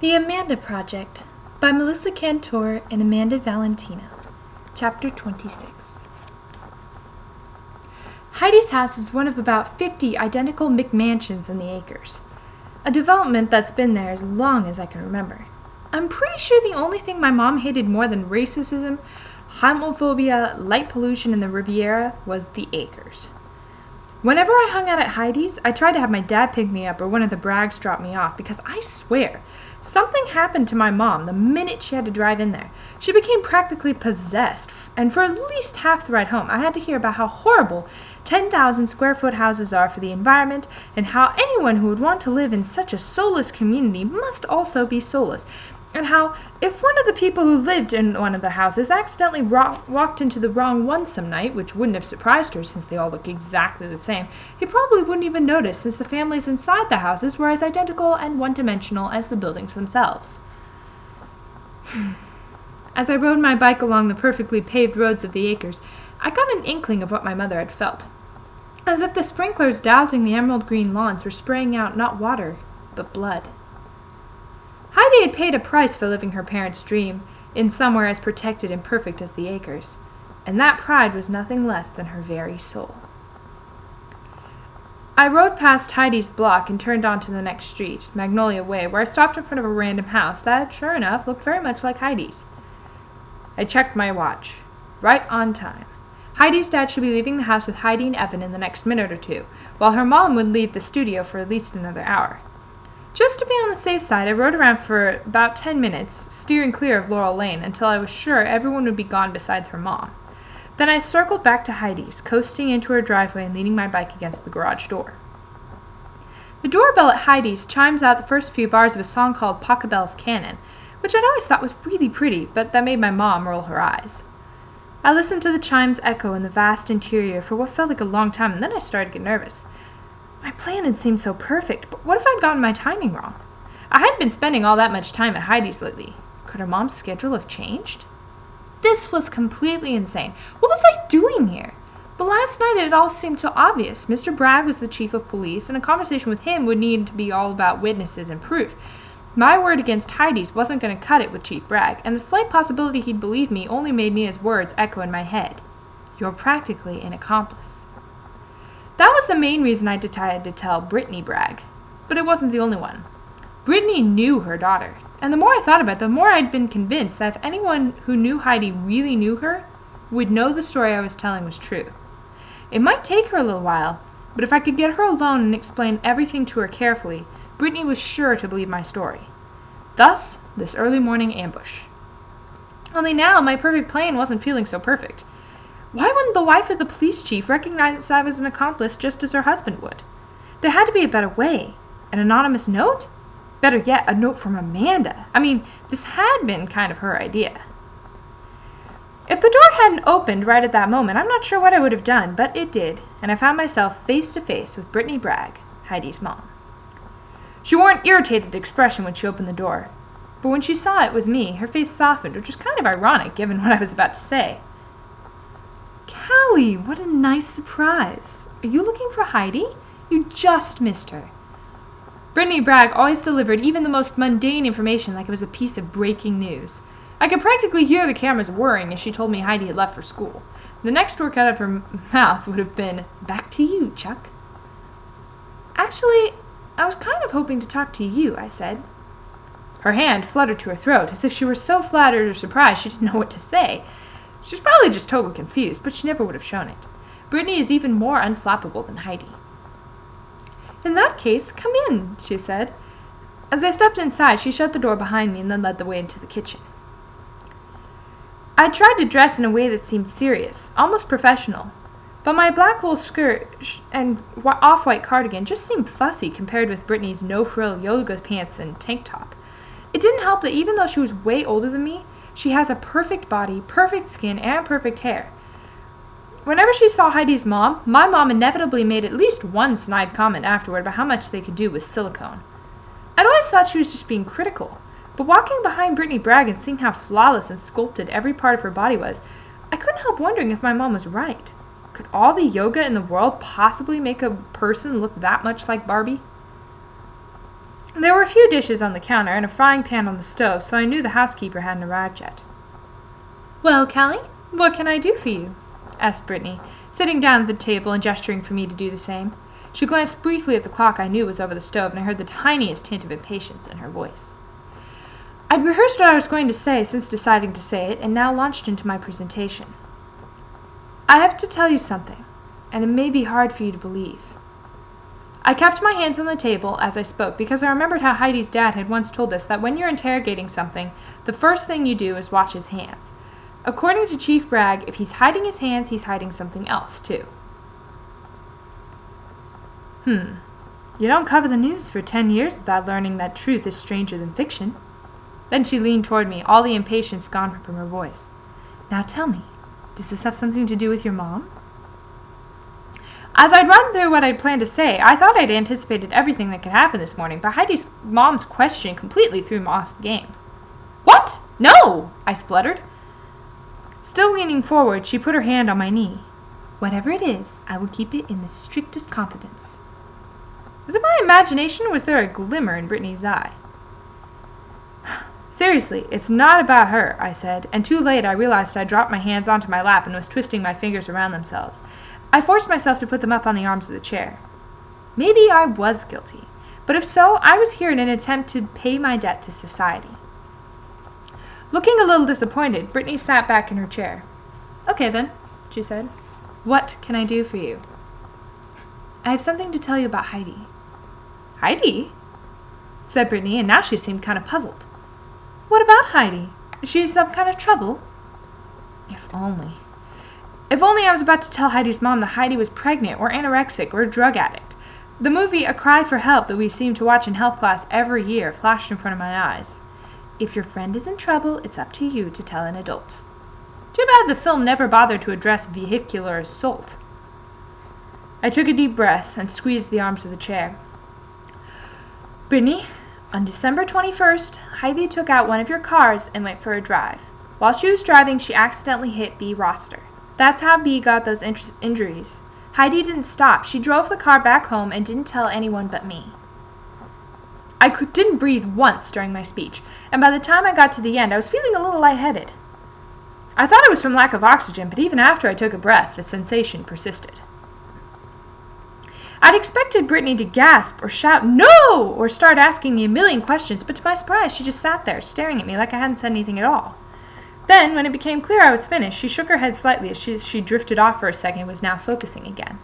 The Amanda Project by Melissa Kantor and Amanda Valentino. Chapter 26. Heidi's house is one of about 50 identical McMansions in the Acres, a development that's been there as long as I can remember. I'm pretty sure the only thing my mom hated more than racism, homophobia, light pollution, and the Riviera was the Acres. Whenever I hung out at Heidi's, I tried to have my dad pick me up or one of the Braggs drop me off because I swear, something happened to my mom the minute she had to drive in there. She became practically possessed, and for at least half the ride home, I had to hear about how horrible 10,000 square foot houses are for the environment and how anyone who would want to live in such a soulless community must also be soulless. And how, if one of the people who lived in one of the houses accidentally walked into the wrong one some night, which wouldn't have surprised her since they all look exactly the same, he probably wouldn't even notice since the families inside the houses were as identical and one-dimensional as the buildings themselves. As I rode my bike along the perfectly paved roads of the Acres, I got an inkling of what my mother had felt. As if the sprinklers dousing the emerald green lawns were spraying out not water, but blood. Heidi had paid a price for living her parents' dream in somewhere as protected and perfect as the Acres, and that pride was nothing less than her very soul. I rode past Heidi's block and turned onto the next street, Magnolia Way, where I stopped in front of a random house that, sure enough, looked very much like Heidi's. I checked my watch. Right on time. Heidi's dad should be leaving the house with Heidi and Evan in the next minute or two, while her mom would leave the studio for at least another hour. Just to be on the safe side, I rode around for about 10 minutes, steering clear of Laurel Lane until I was sure everyone would be gone besides her mom. Then I circled back to Heidi's, coasting into her driveway and leaning my bike against the garage door. The doorbell at Heidi's chimes out the first few bars of a song called Pachelbel's Canon, which I'd always thought was really pretty, but that made my mom roll her eyes. I listened to the chimes echo in the vast interior for what felt like a long time, and then I started to get nervous. My plan had seemed so perfect, but what if I'd gotten my timing wrong? I hadn't been spending all that much time at Heidi's lately. Could her mom's schedule have changed? This was completely insane. What was I doing here? But last night it all seemed so obvious. Mr. Bragg was the chief of police, and a conversation with him would need to be all about witnesses and proof. My word against Heidi's wasn't going to cut it with Chief Bragg, and the slight possibility he'd believe me only made Nina's words echo in my head. You're practically an accomplice. That was the main reason I decided to tell Brittany Bragg. But it wasn't the only one. Brittany knew her daughter, and the more I thought about it, the more I'd been convinced that if anyone who knew Heidi really knew her, would know the story I was telling was true. It might take her a little while, but if I could get her alone and explain everything to her carefully, Brittany was sure to believe my story. Thus, this early morning ambush. Only now, my perfect plan wasn't feeling so perfect. Why wouldn't the wife of the police chief recognize that I was an accomplice just as her husband would? There had to be a better way. An anonymous note? Better yet, a note from Amanda. I mean, this had been kind of her idea. If the door hadn't opened right at that moment, I'm not sure what I would have done, but it did, and I found myself face to face with Brittany Bragg, Heidi's mom. She wore an irritated expression when she opened the door, but when she saw it was me, her face softened, which was kind of ironic given what I was about to say. Callie, what a nice surprise. Are you looking for Heidi? You just missed her. Brittany Bragg always delivered even the most mundane information like it was a piece of breaking news. I could practically hear the cameras whirring as she told me Heidi had left for school. The next word out of her mouth would have been, "Back to you, Chuck." Actually, I was kind of hoping to talk to you, I said. Her hand fluttered to her throat, as if she were so flattered or surprised she didn't know what to say. She was probably just totally confused, but she never would have shown it. Brittany is even more unflappable than Heidi. In that case, come in, she said. As I stepped inside, she shut the door behind me and then led the way into the kitchen. I tried to dress in a way that seemed serious, almost professional, but my black wool skirt and off-white cardigan just seemed fussy compared with Brittany's no-frill yoga pants and tank top. It didn't help that even though she was way older than me, she has a perfect body, perfect skin, and perfect hair. Whenever she saw Heidi's mom, my mom inevitably made at least one snide comment afterward about how much they could do with silicone. I'd always thought she was just being critical, but walking behind Brittany Bragg and seeing how flawless and sculpted every part of her body was, I couldn't help wondering if my mom was right. Could all the yoga in the world possibly make a person look that much like Barbie? There were a few dishes on the counter and a frying pan on the stove, so I knew the housekeeper hadn't arrived yet. "Well, Callie, what can I do for you?" asked Brittany, sitting down at the table and gesturing for me to do the same. She glanced briefly at the clock I knew was over the stove, and I heard the tiniest hint of impatience in her voice. I'd rehearsed what I was going to say since deciding to say it, and now launched into my presentation. "I have to tell you something, and it may be hard for you to believe." I kept my hands on the table as I spoke because I remembered how Heidi's dad had once told us that when you're interrogating something, the first thing you do is watch his hands. According to Chief Bragg, if he's hiding his hands, he's hiding something else, too. You don't cover the news for 10 years without learning that truth is stranger than fiction." Then she leaned toward me, all the impatience gone from her voice. "Now tell me, does this have something to do with your mom?" As I'd run through what I'd planned to say, I thought I'd anticipated everything that could happen this morning, but Heidi's mom's question completely threw me off the game. "What? No!" I spluttered. Still leaning forward, she put her hand on my knee. "Whatever it is, I will keep it in the strictest confidence." Was it my imagination, or was there a glimmer in Brittany's eye? "Seriously, it's not about her," I said, and too late I realized I'd dropped my hands onto my lap and was twisting my fingers around themselves. I forced myself to put them up on the arms of the chair. Maybe I was guilty, but if so, I was here in an attempt to pay my debt to society. Looking a little disappointed, Brittany sat back in her chair. "Okay then," she said. "What can I do for you?" "I have something to tell you about Heidi." "Heidi?" said Brittany, and now she seemed kind of puzzled. "What about Heidi? Is she in some kind of trouble?" If only. If only I was about to tell Heidi's mom that Heidi was pregnant or anorexic or a drug addict. The movie A Cry for Help that we seem to watch in health class every year flashed in front of my eyes. If your friend is in trouble, it's up to you to tell an adult. Too bad the film never bothered to address vehicular assault. I took a deep breath and squeezed the arms of the chair. "Brittany, on December 21st, Heidi took out one of your cars and went for a drive. While she was driving, she accidentally hit B. Roster. That's how B got those injuries. Heidi didn't stop. She drove the car back home and didn't tell anyone but me." I didn't breathe once during my speech, and by the time I got to the end, I was feeling a little lightheaded. I thought it was from lack of oxygen, but even after I took a breath, the sensation persisted. I'd expected Brittany to gasp or shout, "No!" or start asking me a million questions, but to my surprise, she just sat there, staring at me like I hadn't said anything at all. Then, when it became clear I was finished, she shook her head slightly as she drifted off for a second and was now focusing again.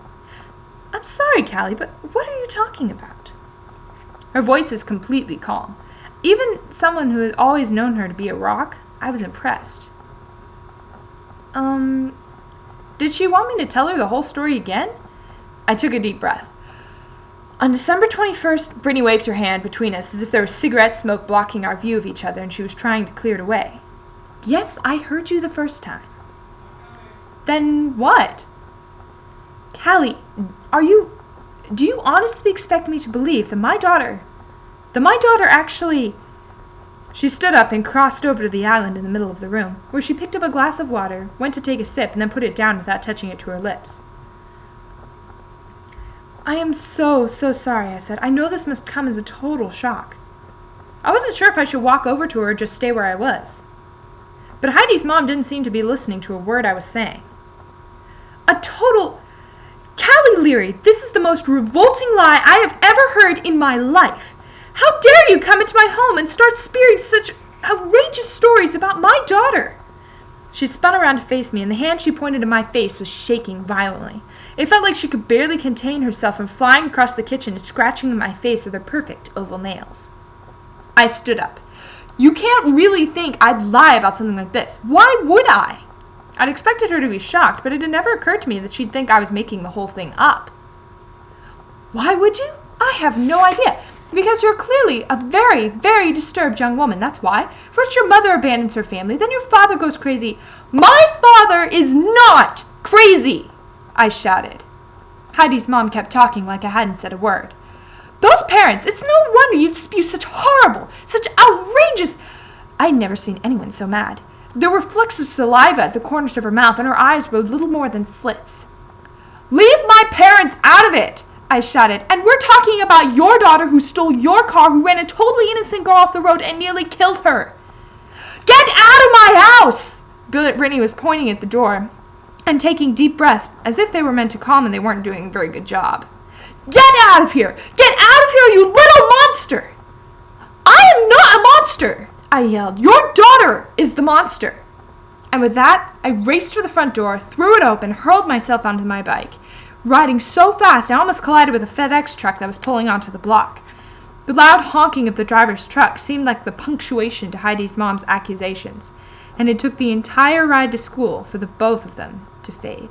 "I'm sorry, Callie, but what are you talking about?" Her voice was completely calm. Even someone who had always known her to be a rock, I was impressed. Did she want me to tell her the whole story again?" I took a deep breath. "On December 21st, Brittany waved her hand between us as if there was cigarette smoke blocking our view of each other and she was trying to clear it away. "Yes, I heard you the first time." "Then what?" "Callie, do you honestly expect me to believe that my daughter actually—" She stood up and crossed over to the island in the middle of the room, where she picked up a glass of water, went to take a sip, and then put it down without touching it to her lips. "I am so sorry," I said. "I know this must come as a total shock." I wasn't sure if I should walk over to her or just stay where I was. But Heidi's mom didn't seem to be listening to a word I was saying. "A total... Callie Leary, this is the most revolting lie I have ever heard in my life. How dare you come into my home and start spewing such outrageous stories about my daughter?" She spun around to face me, and the hand she pointed to my face was shaking violently. It felt like she could barely contain herself from flying across the kitchen and scratching at my face with her perfect oval nails. I stood up. "You can't really think I'd lie about something like this. Why would I?" I'd expected her to be shocked, but it had never occurred to me that she'd think I was making the whole thing up. "Why would you? I have no idea. Because you're clearly a very, very disturbed young woman, that's why. First your mother abandons her family, then your father goes crazy." "My father is not crazy!" I shouted. Heidi's mom kept talking like I hadn't said a word. "Those parents, it's no wonder you'd spew such horrible, such outrageous—" I'd never seen anyone so mad. There were flecks of saliva at the corners of her mouth, and her eyes were little more than slits. "Leave my parents out of it! I shouted. "And we're talking about your daughter who stole your car, who ran a totally innocent girl off the road and nearly killed her." "Get out of my house!" Brittany was pointing at the door and taking deep breaths as if they were meant to calm and they weren't doing a very good job. "Get out of here! Get out of here, you little monster!" "I am not a monster!" I yelled. "Your daughter is the monster!" And with that, I raced for the front door, threw it open, hurled myself onto my bike. Riding so fast, I almost collided with a FedEx truck that was pulling onto the block. The loud honking of the driver's truck seemed like the punctuation to Heidi's mom's accusations, and it took the entire ride to school for the both of them to fade.